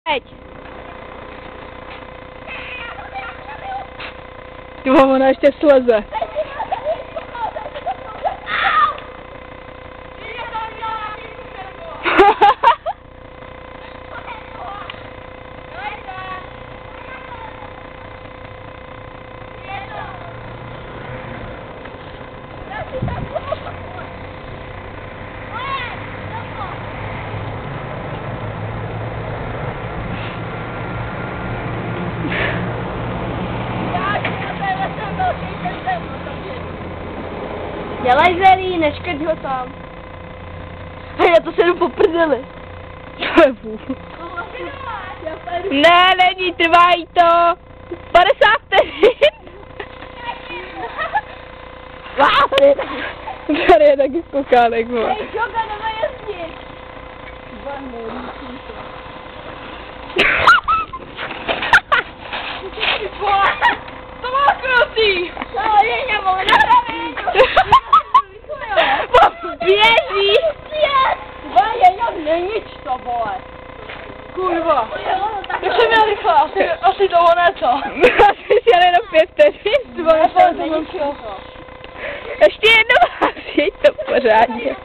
Teď. Jo, ona ještě sleze. Dělej zelí, neškrť ho tam. Hej, já to se jdu po prdeli. Ne, není, trvají to 50 vteřin. Tady je taky skokánek, vole. Hej, Joga, nemá jezdit. To má krutý. No, je němo, napravím. Běží. Není to, vole. Kurva. Jak jsem měl rychle, asi toho něco. Asi si jel jenom 5 vteřin. Ještě jednou, asi jeď to pořádně.